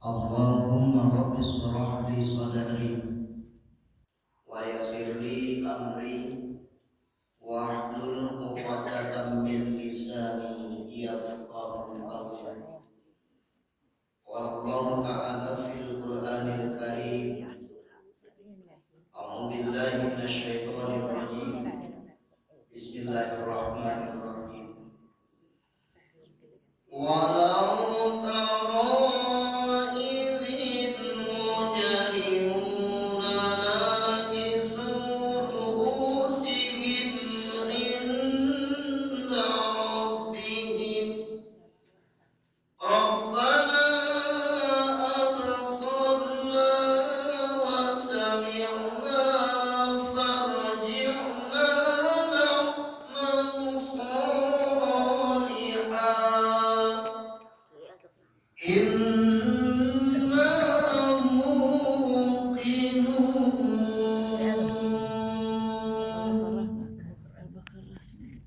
Allahumma rabbi shrah li sadri wa yassir li amri wahlul 'uqdatam min lisani yafqahu qawli. Qala Allah ta'ala fil Qur'anil Karim. A'udzu billahi minasy syaithanir rajim. Bismillahirrahmanirrahim. Walau tara idzil mujrimuna nakisu ru'usihim inda rabbihim Rabbana absarna wa sami'na farji'na na'mal salihan inna muqinun.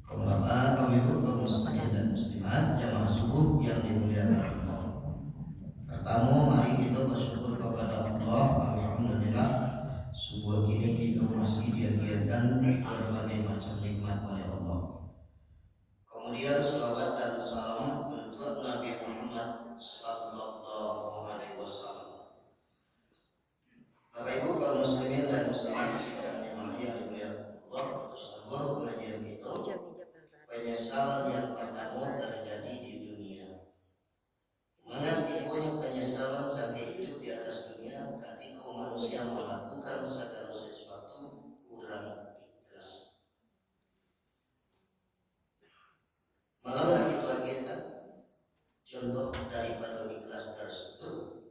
Kaum bapak, kaum ibu, kaum muslimin dan muslimat jamaah subuh yang dimuliakan Allah. Pertama, mari kita bersyukur kepada Allah. Alhamdulillah, subuh kini kita masih dihadirkan berbagai macam nikmat oleh Allah. Kemudian salawat dan salam untuk Nabi Muhammad sallallahu alaihi wasallam. Bapak Ibu kaum muslimin dan muslimat sidang jemaah yang dimuliakan Allah, untuk seluruh pengajian kita, penyesalan yang pertama terjadi di dunia. Mengantipunya penyesalan sampai hidup di atas dunia ketika manusia melakukan segala sesuatu kurang ikhlas. Malam nanti bagian contoh daripada ikhlas tersebut.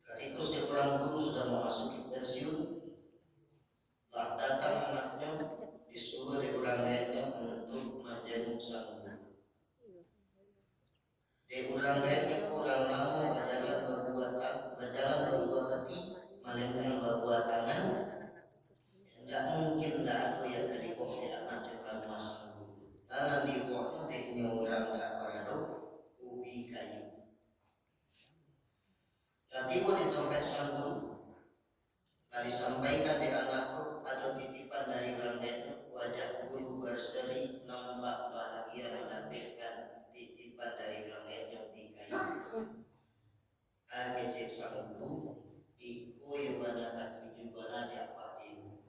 Ketika seorang guru sudah memasuki pensiun, lah datang anaknya disuruh oleh orang lainnya untuk menjenguk sang guru. Di orang lainnya orang lama berjalan berdua kaki, melenggang berdua tangan. Tidak mungkin tidak ada yang terikut di anak juga rumah sang guru. Karena di bawahnya teknya orang tak berada ubi kayu. Dan tiba di tempat sang guru. Tadi sampaikan di anakku ada titipan dari orang lainnya. Wajah guru berseri nampak bahagia mendapatkan titipan dari orang lainnya di kayu. Kecil sang guru iku yang banyak tujuh bala di apa ibu.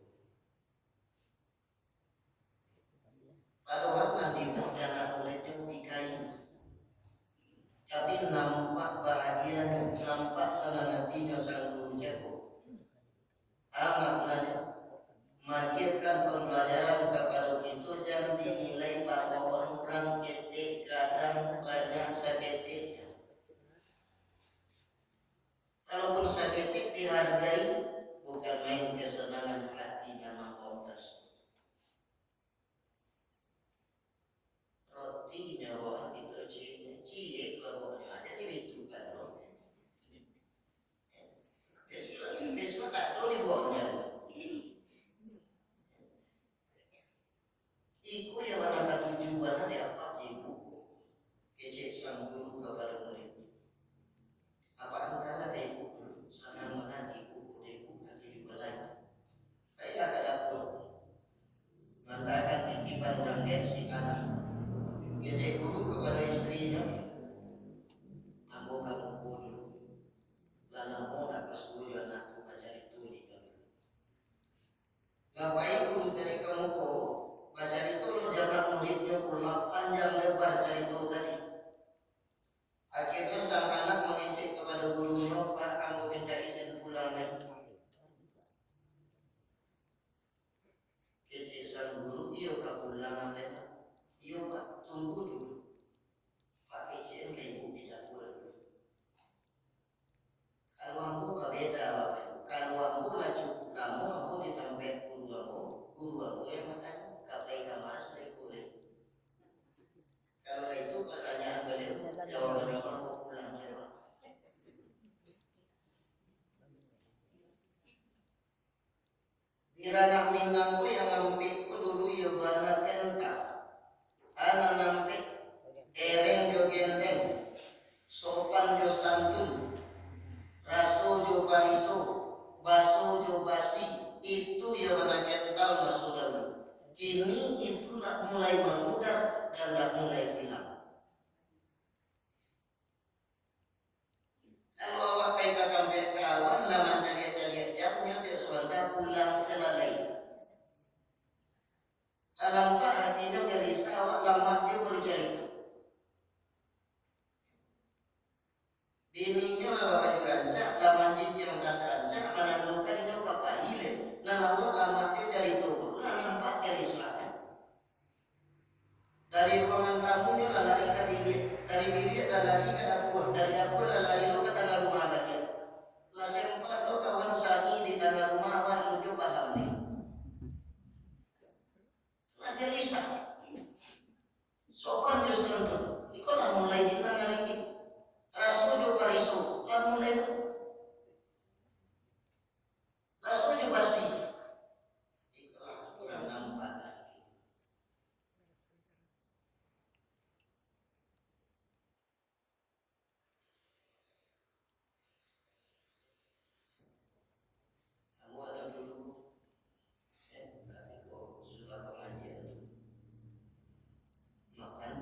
Padahal nanti anak muridnya di kayu. Tapi nampak bahagia, nampak senang hatinya sang guru jago. Maknanya mengajarkan pembelajaran kepada kita jangan dinilai bahwa orang ketik kadang banyak saketik. Kalaupun saketik dihargai, bukan main kesenangan hatinya mampu tersebut. Rotinya bawaan kita cie bawanya ada di itu kan loh. Besok tak tahu di bawahnya. Iku yang mana tujuan ada apa di buku. Kecil sang guru kepada murid. Apa antara ibu dulu sana mana ibu ibu kaki juga lagi. Baiklah ke dapur. Mengatakan titipan orang si anak. Kecil guru kepada istrinya. Ambo kamu dulu. Lalu mau tak pas guru anakku baca itu juga. Ngapain guru dari kamu kok baca itu lo jangan muridnya pulang panjang lebar cerita tadi. Akhirnya sang anak mengecek kepada gurunya, Pak, kamu minta izin pulang lagi. Kecek sang guru, iya kak pulang lagi. Iya Pak, tunggu dulu. Pak kecek ke ibu tidak boleh. Kalau ambo berbeda Bapak. Kalau ambo lah cukup lama, ambo di tempat guru ambo yang bertanya, kapai kamar sudah boleh. Kalau itu pertanyaan beliau, jawabannya ambo pulang coba. Di ranah Minangku yang ngampikku dulu ya bana kenta. Anak nampik ereng jo gendeng, sopan jo santun, bariso, baso jo basi itu ya mana kental baso dahulu. Kini itu mulai memudar dan mulai hilang. Kalau awak peka kampe kawan lama cari jamnya dia suanta pulang selalai. Alam tak hatinya gelisah awak lama dia baru cari itu. Bininya lama baju rancak, lama yang tas rancak, menandukan ini apa hilang. Nah awak lama dia cari itu, lah nampak gelisah. Dari ruangan tamunya lari ke bilik, dari bilik lari ke dapur, dari dapur lari lo ke tengah rumah lagi. Lah sempat lo kawan sangi di tengah rumah awak lu paham nih. Lah gelisah. Sopan justru itu, ikut lah mulai kita hari ini. Rasul jo pariso, lah mulai. Rasul jo basi. Ikutlah kurang nampak lagi. Kamu ada dulu, berarti kau sudah pengajian itu. Makan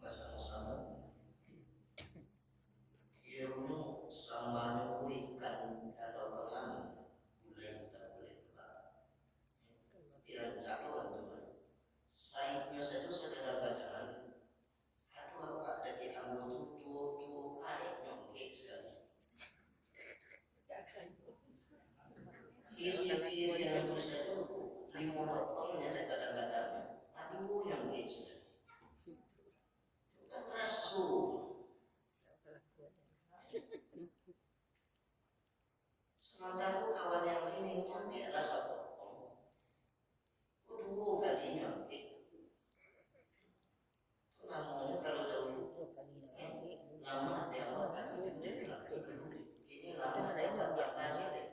bersama-sama. Ilmu sambahnya ku ikan kalau pengan gulai kita boleh telah. Dirancang lo bantuan. Saiknya saja kadang-kadang. Aduh apa daging anggur tu dua kali nyongkek sekali. Isi piring itu saja 5 potongnya ada kadang-kadang. Aduh nyongkek sekali. Kan rasul. Sementara kawan yang lain ini nyampe rasa potong. Kudu kali nyampe. Itu namanya kalau dahulu lama dia makan itu ini lama dia makan nasi deh.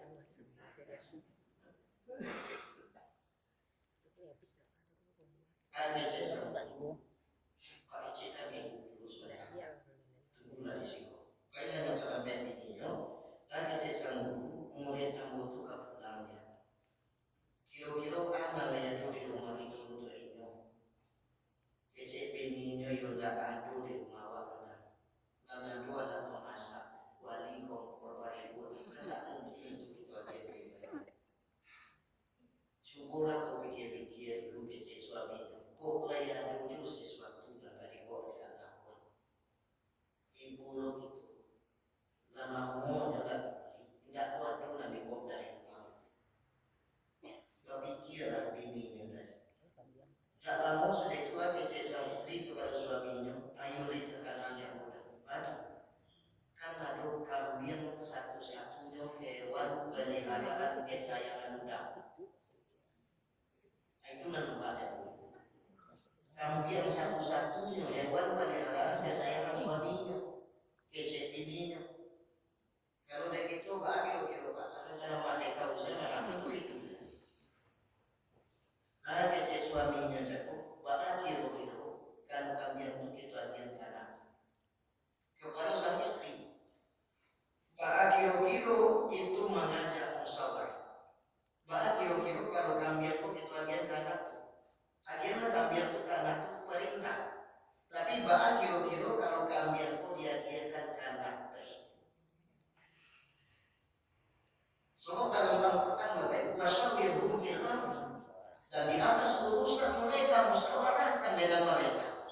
Ada cecah pakai cecah minggu dulu sudah. Tunggulah di situ. Banyak yang kata ini yo. Ada cecah murid yang butuh kapulangnya. Kira-kira anak yang ada di rumah itu untuk ini. Kecil bininya yang tak ada di rumah wadah. Nana dua ada pemasak. Wali kompor ibu. Tidak mungkin itu bagian kita. Syukurlah kau pikir-pikir dulu kecil suaminya. Kau layak dulu sesuatu yang tadi boleh anakku. Ibu lo gitu. Lama umurnya lagi. Tidak kuat dulu nanti kau dari rumah. Kau pikirlah bininya tadi. Tak lama sudah tua kecil sang istri kepada suaminya. Ayo letakkan yang muda. Maju. Karena do kambing satu-satunya hewan peliharaan kesayangan udah. Itu nampak yang kambing satu-satunya hewan peliharaan kesayangan suaminya, kecil bininya. Kalau udah gitu bagi lo pak, ada cara mereka usaha itu. Kecil suaminya jago, bahkan kilo kalau kambing itu kita akan kanan. Kepada sang istri, bahkan kilo itu mengajak musyawarah. Bahkan kilo kalau kambing itu kita akan kanan. Akhirnya kambing itu karena itu perintah. Tapi bahkan kilo kalau kambing itu diajarkan karena terus. Sebab dalam Al-Quran Bapak Ibu wasyawirhum fil amr. Dan di atas urusan mereka musyawarahkan dengan mereka.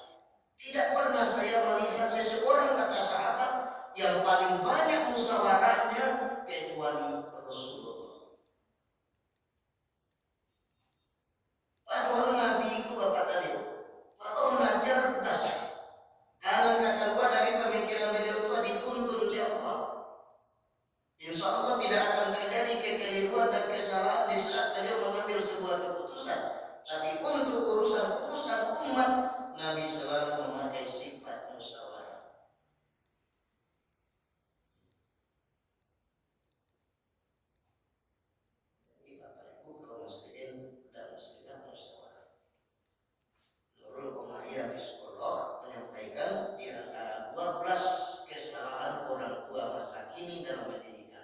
Tidak pernah saya melihat seseorang kata sahabat yang paling banyak musyawarahnya kecuali Rasulullah. Padahal Nabi itu Bapak dan Ibu, padahal cerdas. Alam kata dua dari pemikiran beliau itu dituntun oleh Allah. Insya Allah tidak akan terjadi kekeliruan dan kesalahan di saat beliau mengambil sebuah keputusan. Tapi untuk urusan umat, Nabi selalu memakai sifat musyawarah. Jadi Bapak Ibu kaum muslimin dan muslimat musyawarah. Nurul Komariah psikolog menyampaikan di antara 12 kesalahan orang tua masa kini dalam mendidik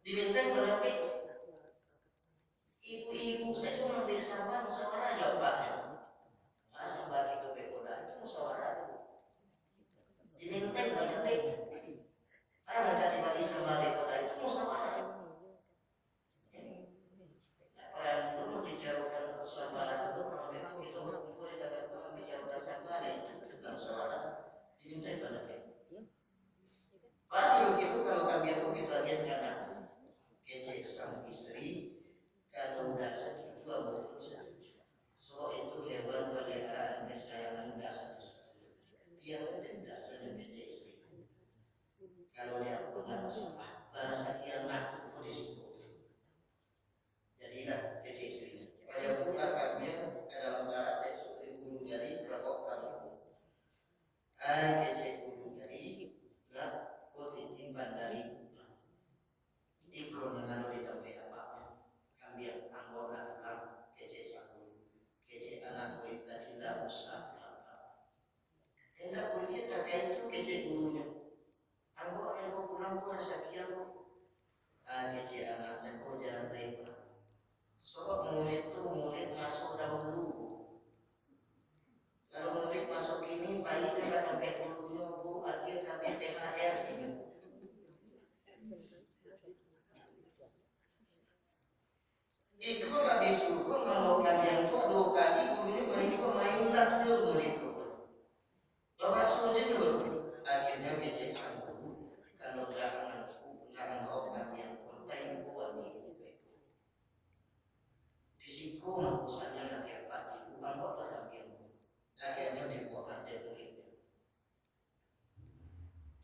diminta berapa ibu-ibu saya tuh ngambil sampah musyawarah ya Mbaknya sampah itu bekoda itu musyawarah diminta berapa ada tadi bagi sampah bekoda itu musyawarah para dulu membicarakan sampah itu beko kita berkumpul di dapat membicarakan sampah itu tentang musyawarah diminta berapa Pak itu kalau kami aku kita agen karena kece sang istri kalau udah sakit dua maupun setuju. So itu hewan peliharaan kesayangan udah satu-satu. Dia tidak sedang kece istri. Kalau dia punya masalah, rasa dia nak tuh di situ. Jadilah kece istri. Pada pula kami ke dalam barat esok guru jadi berapa kali. Kece guru jadi nak koti bandari. Ikut dengan di tempat apa? Kami anggota dalam kece saku, kece anak murid tadi tidak usah apa. Hendak kuliah tak itu kece gurunya. Anggota yang kau pulang kau rasa kian kece anak cakap jalan lebar. Sebab murid tu murid masuk dahulu. Kalau murid masuk ini bayi tidak sampai gurunya bu akhir kami THR ini. Itulah disuruh melakukan yang tua 2 kali gurunya baru juga main takdir murid itu. Bapak suruhnya baru akhirnya kecil sang guru kalau jangan kau kami yang kontai buat ibu disiko maksudnya nanti apa ibu anggap kami yang akhirnya dibuat dia muridnya.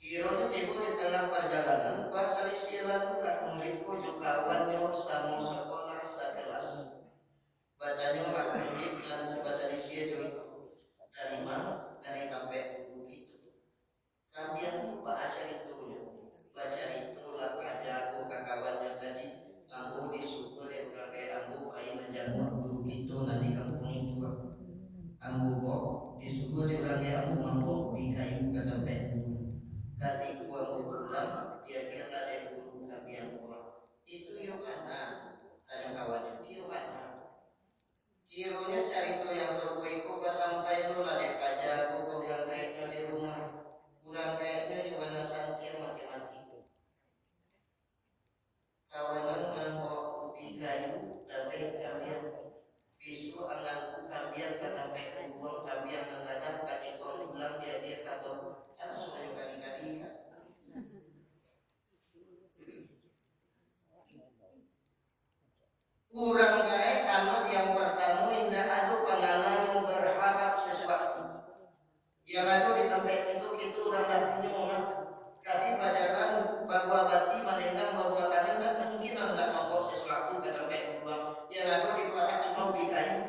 Kiranya tiba di tengah perjalanan pasal isi lalu muridku juga kawannya sama sekolah sekelas. Bacanya orang murid dan sebahasa Indonesia juga itu dari mana? Dari sampai guru gitu. Kalian lupa ajar itunya. Baca itulah aja aku kawannya tadi. Ambo disuruh oleh orang kayak ambo bayi menjamur guru gitu nanti kampung itu. Ambo kok disuruh oleh orang kayak ambo mambo di kayu ke tempat guru. Ketika ambo pulang dia ada guru kami yang kuat. Itu yuk anak. Ada kawannya yuk anak. Kiranya carito yang serupa itu sampai nula dek aja aku yang kayaknya di rumah kurang kayaknya gimana santian mati-mati kawanan membawa ubi kayu dari kalian bisu anakku kalian ketampe uang kalian mengadam kaki pulang dia kabur langsung kali-kali kan kurang kaya anak yang pertama indah ada pengalaman yang berharap sesuatu yang ada di tempat itu orang tak punya orang tapi pelajaran bahwa bati menenggang bahwa kalian tak mungkin hendak membawa sesuatu ke tempat uang yang ada di barat cuma ubi kayu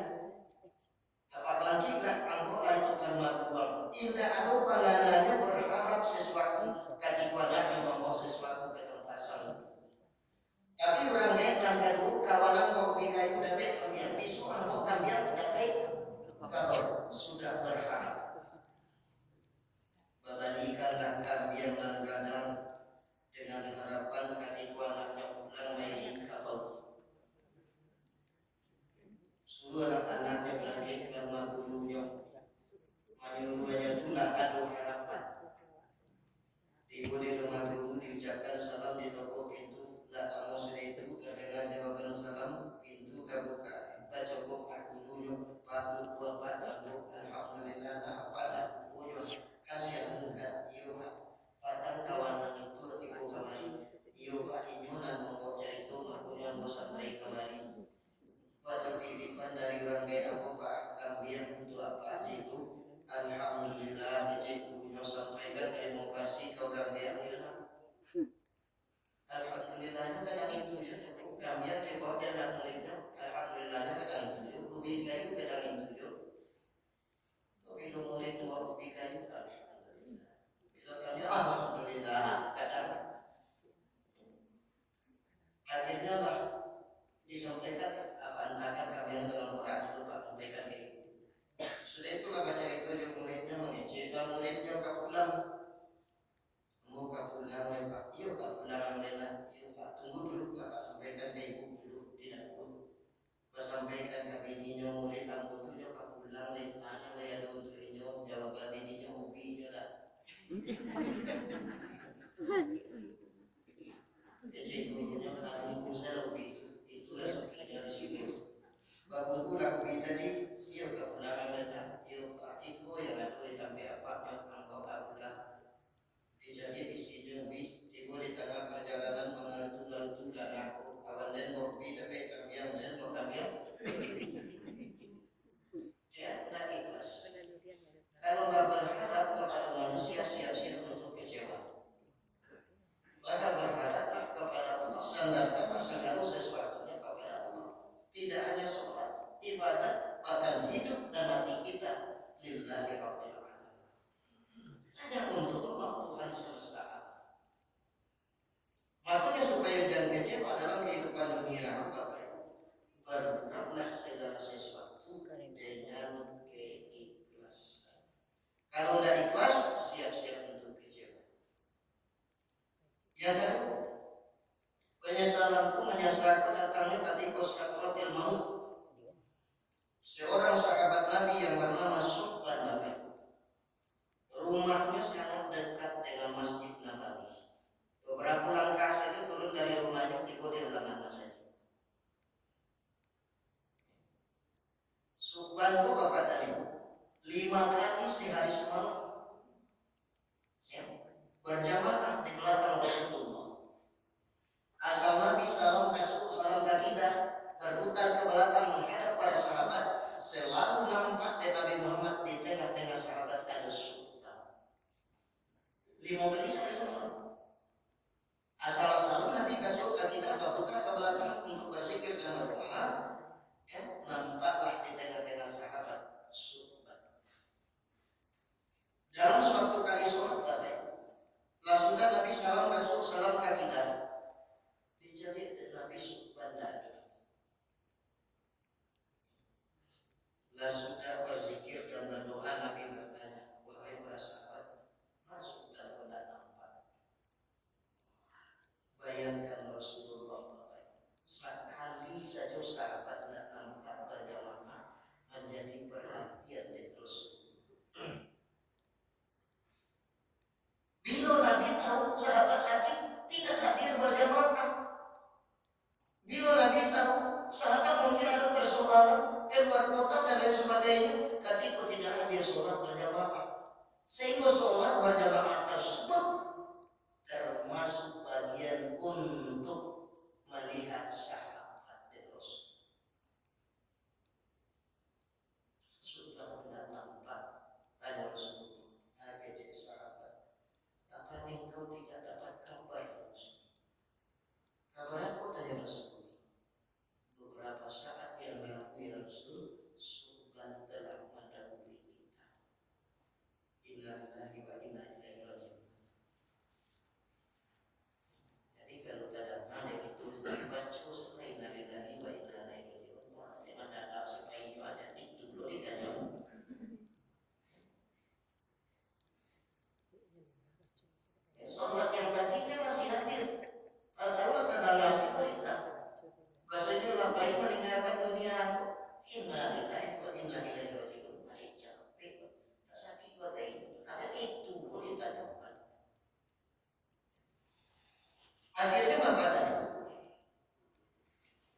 apa bangkitlah angkotlah itu karena uang indah ada pengalamannya berharap sesuatu ketika anak yang membawa sesuatu ke tempat sana. Tapi orang lain yang kedua kawanan mau pergi kayu dapat kalian besok angkot kalian dapat kalau sudah berharap membalikanlah kalian kadang dengan harapan ketika anaknya pulang main kabau suruh anak-anaknya berangkat ke rumah gurunya menyuruhnya itulah ada harapan tiba di rumah guru diucapkan salam di toko pintu kamu sudah itu terdengar jawaban salam pintu terbuka kita cukup gurunya Pak Lupa Pak Dabu alhamdulillah nah pada punya kasih enggak iyo Pak padang kawanan itu tiba kemari iyo Pak inyunan mau cerita makunya mau sampai kemari pada titipan dari orang kaya aku Pak kambian untuk apa itu alhamdulillah kecil gurunya sampaikan terima kasih kau orang kaya alhamdulillahnya kadang itu kami yang repot dan anak muridnya alhamdulillahnya kadang itu ubi kayu kadang itu tapi murid mau ubi kayu alhamdulillah bila kami alhamdulillah kadang akhirnya lah disampaikan apa antakan kami yang dalam Quran itu Pak sampaikan gitu sudah itulah baca itu yang muridnya mengecek dan muridnya kapulang mau kapulang Pak iya kapulang Lena tunggu dulu sampaikan ke bininya murid ang butuhnya kapulang deh tanya ya doon sa inyo jawaban bininya ubi nyo lah jadi gurunya nabungku sa ubi itu rasa kanya di situ bagungku na ubi tadi iyo kapulangan na iyo iko yang ada di tampi apa ang bawa kapulang jadi isinya ubi tiba di tengah perjalanan mengertu-ngertu dan aku kawan dan mau ubi tapi kamiang dan mau kamiang ya tidak ikhlas. Kalau nggak berharap kepada manusia siap-siap untuk kecewa. Maka berharaplah kepada Allah, sandarkanlah segala sesuatunya kepada Allah. Tidak hanya sholat, ibadah, bahkan hidup dan mati kita lillahi rabbil alamin. Hanya untuk Allah Tuhan semesta alam. Makanya supaya jangan kecewa dalam kehidupan dunia Bapak Ibu, berharaplah segala sesuatu dengan keikhlasan. Kalau tidak ikhlas, siap-siap untuk kecewa. Yang kedua, penyesalanku menyesalkan datangnya ketika sakaratul maut. Seorang sahabat Nabi yang bernama Subban Nabi, rumahnya sangat dekat dengan Masjid Nabawi. Beberapa langkah saja turun dari rumahnya, tiba di halaman masjid. Subban itu Bapak dan Ibu 5 kali sehari semalam ya, berjamaah di belakang Rasulullah. Asal Nabi salam kasut salam baginda berputar ke belakang menghadap para sahabat, selalu nampak dari Nabi Muhammad di tengah-tengah sahabat ada Subban. 5 kali sehari semalam. Asal salam Nabi kasut baginda berputar ke belakang untuk berzikir dan berdoa, ya, nampaklah di tengah-tengah sahabat Subban. Dalam suatu kali sholat tadi, sudah Nabi salam kasut salam baginda. Dijadi Nabi Subban ada. Sudah berzikir dan berdoa, Nabi bertanya, wahai para sahabat, masuk dan tidak nampak. Bayangkan Rasulullah sekali saja sahabat tidak nampak berjamaah menjadi perhatian dari Rasul. Bila Nabi tahu sahabat sakit tidak hadir berjamaah, bila Nabi tahu sahabat mungkin ada persoalan keluar kota dan lain sebagainya, ketika tidak hadir sholat berjamaah, sehingga sholat berjamaah tersebut termasuk bagian untuk melihat sahabat di Rasul. Sudah tidak nampak, tanya Rasul, agak sahabat, apa engkau tidak dapat kabar Rasul? Kabar apa tanya Rasul? Beberapa saat yang lalu ya Rasul, Subban telah mendahului kita. Inna lillahi wa inna ilaihi raji'un. Jadi kalau tidak ada itu baca setelah inna lillahi wa inna ilaihi raji'un. Memang tak tahu sekali ada itu dulu di dalam. Sholat yang tadinya masih hadir, tahu kata ngasih berita. Bahasanya ngapain meninggalkan dunia aku? Inna lillahi wa inna ilaihi raji'un. Mari capek, tak sakit bagai ini. Kata itu boleh tanyakan. Akhirnya Bapak dan Ibu,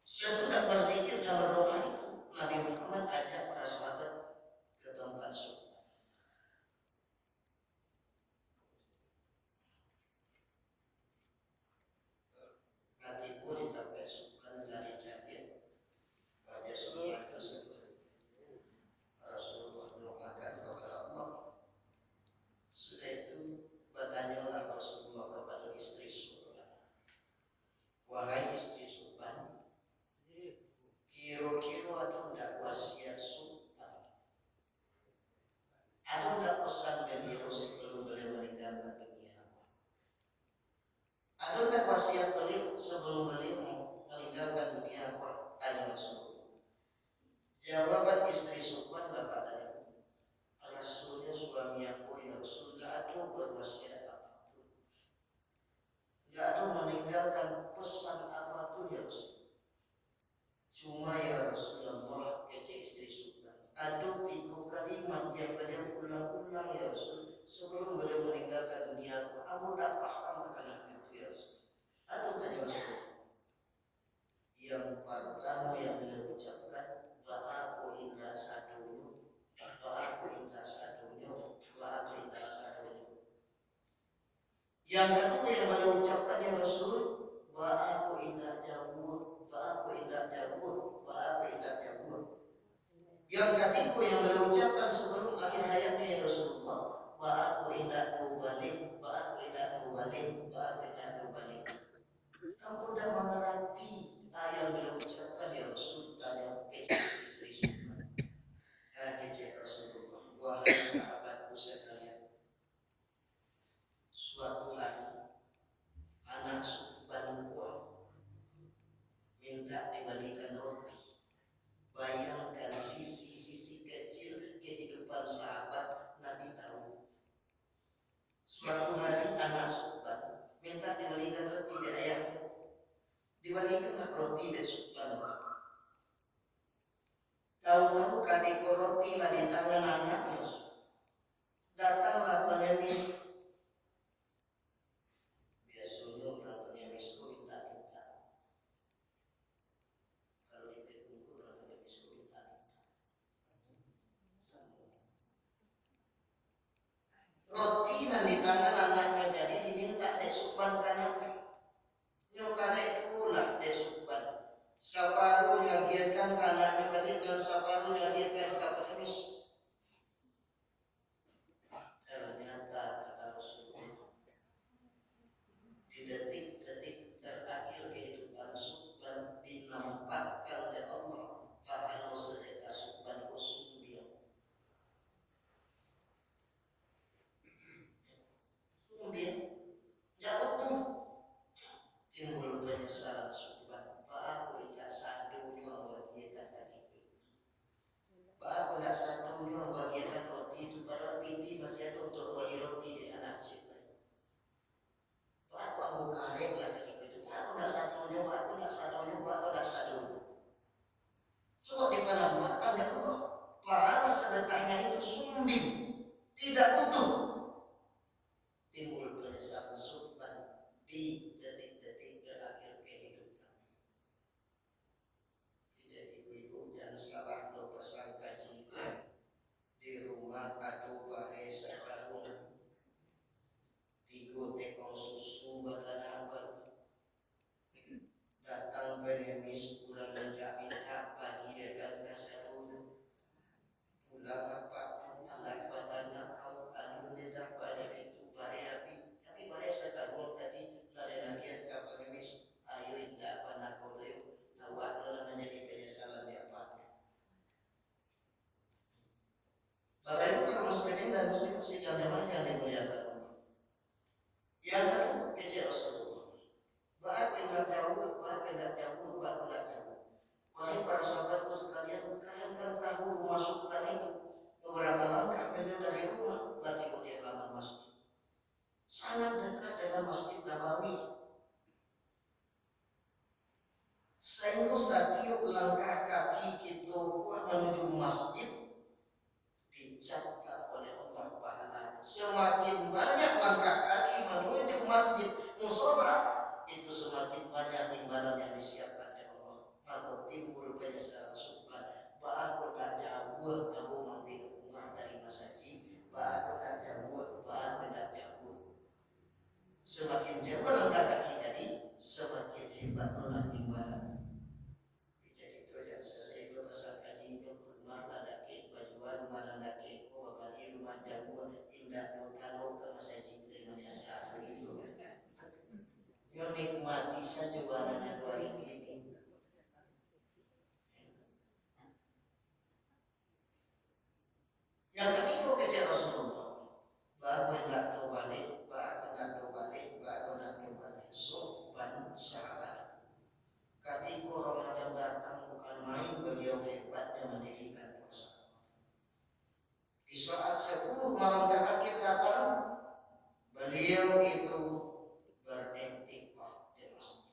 sesudah berzikir dan berdoa itu, Nabi Muhammad ajak para sahabat ke tempat Subban. Nanti pun di tempat Subban dari Jabir, pada Subban tersebut Rasulullah doakan kepada Allah. Sudah itu bertanyalah Rasulullah kepada istri Subban, wahai istri Subban, kira-kira ada tidak wasiat Subban? Ada tidak pesan beliau sebelum beliau meninggalkan dunia? Ada tidak wasiat beliau sebelum beliau meninggalkan dunia? Tanya Rasulullah. Jawaban istri Subban Bapak dan Ibu, Rasulnya suami aku ya Rasul, tidak ada berwasiat apapun, tidak ada meninggalkan pesan apapun ya Rasul. Cuma ya Rasulullah, jauh, apa indah jauh. Yang ketiga yang beliau ucapkan sebelum akhir hayatnya ya Rasulullah, aku indah balik, aku indah balik, aku indah balik. Ampun dah mengerti yang beliau ucapkan ya Rasul, tanya istri Sultan. Kecek Rasulullah, wahai sahabatku sekalian, suatu hari anak Sultan minta dibalikan roti. Bayangkan sisi-sisi kecil kehidupan sahabat Nabi tahu. Suatu hari anak Sultan minta dibalikan roti dari ayahnya. Dibalikan roti dari Sultan. Tahu-tahu ketika roti lah di tangan anaknya, datanglah pengemis. Biasanya orang pengemis itu minta-minta. Kalau di Pekunku orang pengemis itu minta-minta. Roti dan di tangan anaknya jadi diminta dek Sultan kanaknya. Nyokare itulah dek Sultan. Separuh ngagiatkan ke anaknya tadi dan separuh ngagiatkan ke pengemis. Ternyata kata Rasulullah, di detik-detik terakhir kehidupan Sultan dinampakkan oleh Allah pahala sedekah Sultan kosong dia. Kemudian ya utuh timbul penyesalan Sultan. Aku tidak sadunya bagikan kakiku. Aku tidak sadunya bagikan roti itu pada piti masih ada untuk bagi roti di anak cipta. Aku karek lah kakiku itu. Aku tidak sadunya, aku tidak sadunya, aku tidak sadunya. Sebab dipanampakkan ya Allah, pahala sedekahnya itu sumbing, tidak utuh. Timbul penyesalan Sultan di detik-detik terakhir kehidupan. Tidak ibu-ibu jangan salah do pesan kaji di rumah atau bare sekarang 3 tekong susu batana baru datang pengemis kurang minta pagi akan kasadun pulang apa alah batana kau alun dedah pada itu bare api tapi bare sekarang tadi lada lagian ke pengemis ayo indah pada kau doyo awak dalam menjadi penyesalan di apanya. Bapak Ibu kaum muslimin dan muslimat sidang jamaah yang dimuliakan Allah. Yang kedua kecil Rasulullah. Bahwa tidak jauh, bahwa tidak jauh, bahwa tidak jauh. Wahai para sahabatku sekalian, kalian kan tahu rumah Sultan itu beberapa langkah beliau dari rumah lagi di halaman masjid. Sangat dekat dengan Masjid Nabawi. Sehingga setiap langkah kaki kita menuju masjid dicatat oleh Allah pahalanya. Semakin banyak langkah kaki menuju masjid musola, itu semakin banyak timbalan yang disiapkan oleh Allah. Maka timbul penyesalan Sultan. Aku tak jauh, aku mandi rumah dari masjid. Aku tak jauh, aku tak jauh. Semakin jauh langkah kaki tadi, semakin hebat pula timbalan. Jadi itu yang selesai itu pesan kajinya rumah ada ke bajuan rumah ada ke bali rumah jauh indah kalau ke masjid dengan biasa begitu. Yo nikmati saja warnanya 2000 ini. Yang ketiga kecil Rasulullah. Bahwa tidak terbalik, bahwa tidak terbalik, bahwa tidak terbalik. Sopan sahabat. Ketika Ramadan datang bukan main beliau hebatnya mendirikan puasa. Di saat 10 malam terakhir datang, beliau itu beriktikaf di masjid.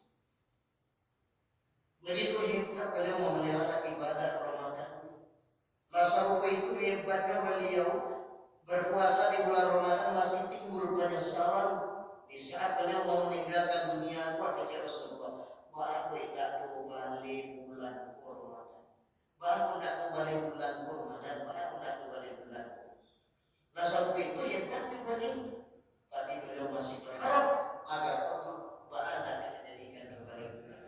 Begitu hebat beliau memelihara ibadah Ramadan. Lasaruka itu hebatnya beliau berpuasa di bulan Ramadan masih timbul penyesalan di saat beliau mau meninggalkan dunia. Wah kecil Rasulullah. Wah aku tidak tahu balik bulan Ramadan. Wah aku tidak tahu balik bulan Ramadan. Wah aku tidak tahu balik bulan. Lasaruka itu hebatnya beliau. Tapi beliau masih berharap agar Allah berada menjadikan kembali bulan.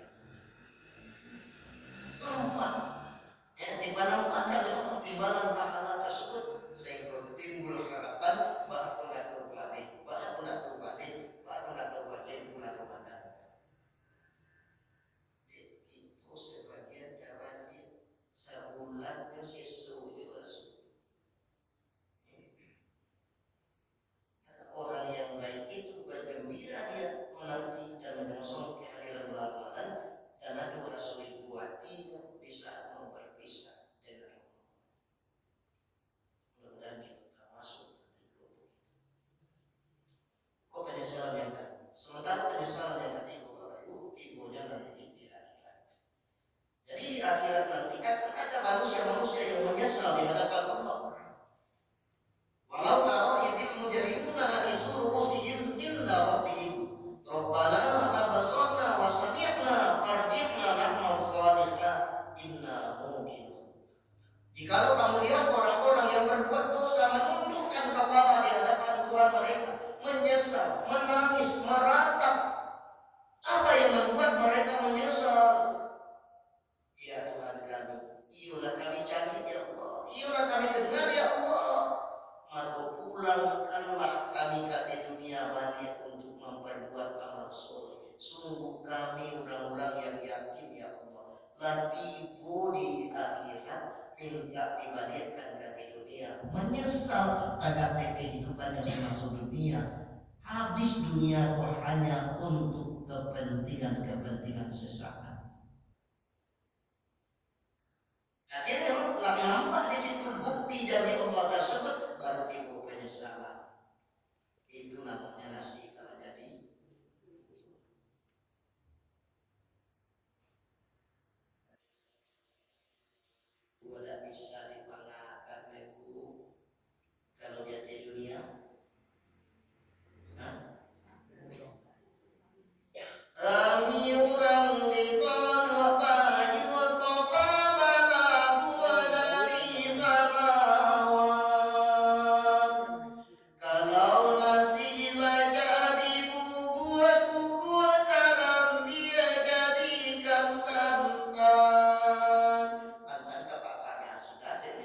inna mungkin. Jikalau kamu lihat orang-orang yang berbuat dosa menundukkan kepala di hadapan Tuhan mereka, menyesal, menangis, meratap, apa yang membuat mereka menyesal? Ya Tuhan kami, iyalah kami cari ya Allah, iyalah kami dengar ya Allah, maka pulangkanlah kami ke dunia balik untuk memperbuat amal soleh. Sungguh kami orang-orang yang yakin ya Allah, latifu di akhirat minta dibalikkan ke dunia, menyesal agak kehidupannya semasa dunia, habis dunia kok hanya untuk kepentingan sesaat. Akhirnya nampak di situ bukti janji Allah tersebut, baru timbul penyesalan. Itu namanya nasi kalau jadi. Tidak bisa dipangakan ibu kalau dia di dunia. Kami orang di tanah bayu kota Balabu dari Balawan. Kalau nasi jadi buat kuku garam dia jadikan santan. Mantan ke bapaknya sudah ada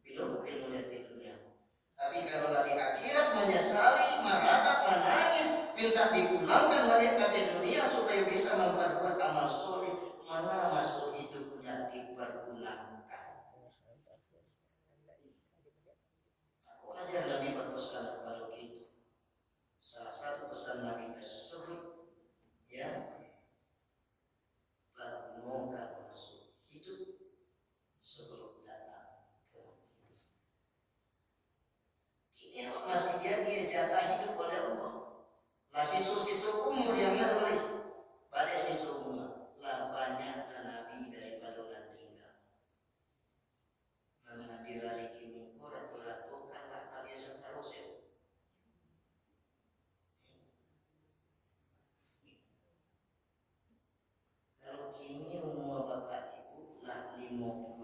belum lihat di dunia. Tapi kalau di akhirat menyesali, meratap, menangis, minta dipulangkan balik ke dunia supaya bisa memperbuat amal soleh, mana masuk hidupnya dipergunakan. Aku ajar Nabi berpesan kepada kita. Salah satu pesan Nabi tersebut, ya, pergunakan masuk hidup sebelum datang kematian. Ini masih dia jatah hidup oleh Allah. Lah sisu umur yang ada oleh pada sisu umur lah banyak dan Nabi daripada orang tinggal. Dan Nabi lari kini ratu-ratukan lah Nabi seterusnya. Kalau kini umur bapak ibu lah 55,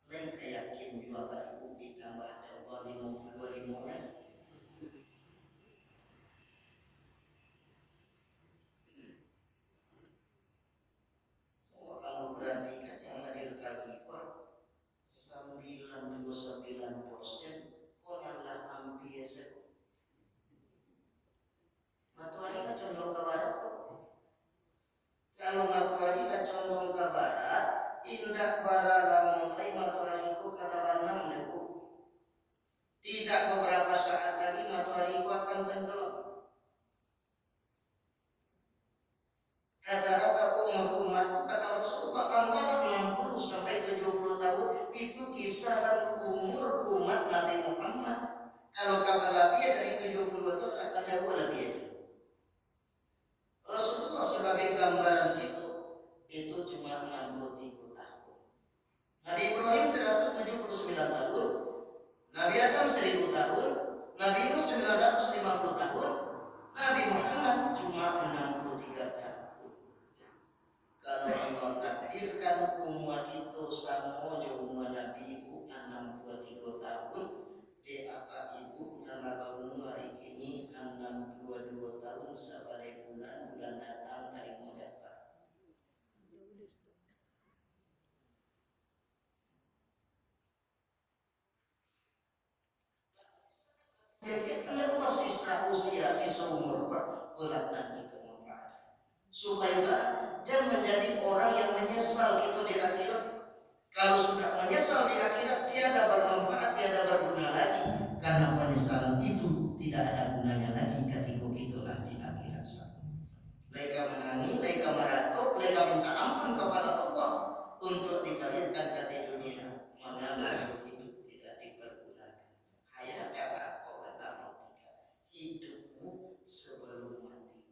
lain keyakin bapak ibu ditambah Allah 55 nya. Kalau perhatikan yang hadir pagi kok 99% konarlah hampir matahari condong ke barat kok. Kalau matahari condong ke barat, indah barala mulai matahari ku kata banam debu. Tidak beberapa saat lagi matahari ku akan tenggelam. Rata-rata umatku kata Rasulullah antara 60 sampai 70 tahun itu kisaran umur umat Nabi Muhammad. Kalau kabar dia dari 70 tahun akan jauh lebih. Rasulullah sebagai gambaran itu cuma 63 tahun. Nabi Ibrahim 179 tahun, Nabi Adam 1000 tahun, Nabi Nuh 950 tahun, Nabi Muhammad cuma 63 tahun. Kalau Allah takdirkan umat itu sama umur Nabi ibu 63 tahun, di apa ibu nama umur hari ini 62 tahun sabar bulan datang dari Mojata. Jadi kenapa sisa usia sisa umur kurang nanti kemudian supaya jangan menjadi orang yang menyesal gitu di akhirat. Kalau sudah menyesal di akhirat tiada bermanfaat, tiada berguna lagi, karena penyesalan itu tidak ada gunanya lagi ketika itulah di akhirat. Mereka menangis, mereka meratuk, mereka minta ampun kepada Allah untuk dibalikan ke dunia, maka masuk hidup tidak dipergunakan. Hayat kata kau kata hidupmu sebelum mati.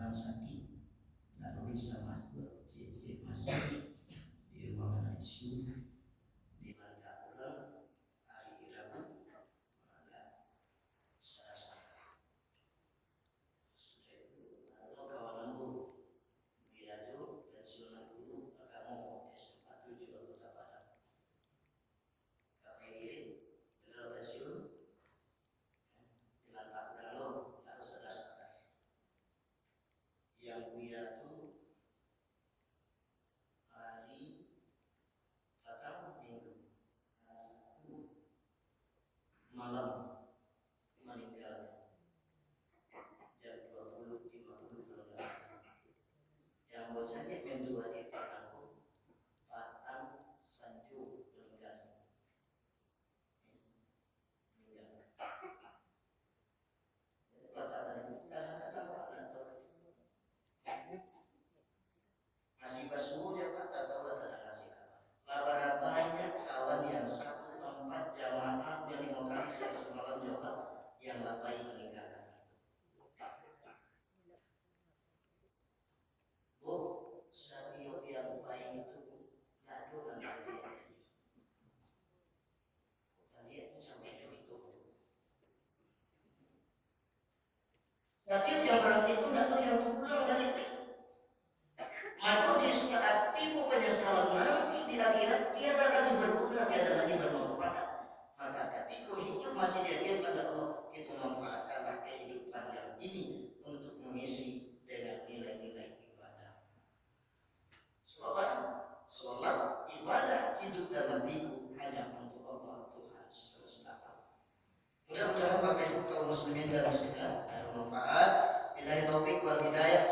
orang sakit nggak bisa masuk di ruangan ICU di mana ulang hari Rabu ada sadar kalau kawan aku dia itu pensiunan guru kamu SMA 7 Kota Padang kami benar pensiun dengan tak udah lo harus sadar yang kuliah itu hari datang minggu malam meninggal jam 20.50 kalau nggak salah. Yang bocahnya mendua di Patangku Patang Sanju meninggal. Kadang-kadang Pak Gatot masih basuh ya Pak, tak tahu lah tak kasih kabar. Banyak kawan yang satu tempat jamaah yang 5 kali saya semalam jawab yang labai meninggalkan. Bu, Satio yang baik itu nggak ada nanti dia sampai itu. Satio yang berarti itu nggak tahu yang pulang dari maka di saat timbul penyesalan nanti di akhirat tiada lagi berguna, tiada lagi bermanfaat. Maka ketika hidup masih diajarkan oleh Allah, kita manfaatkanlah kehidupan yang ini untuk mengisi dengan nilai-nilai ibadah. Sholat, ibadah, hidup dan matiku hanya untuk Allah Tuhan semesta. Mudah-mudahan Bapak Ibu kaum muslimin dan muslimat ada manfaat. Billahi taufik wal hidayah.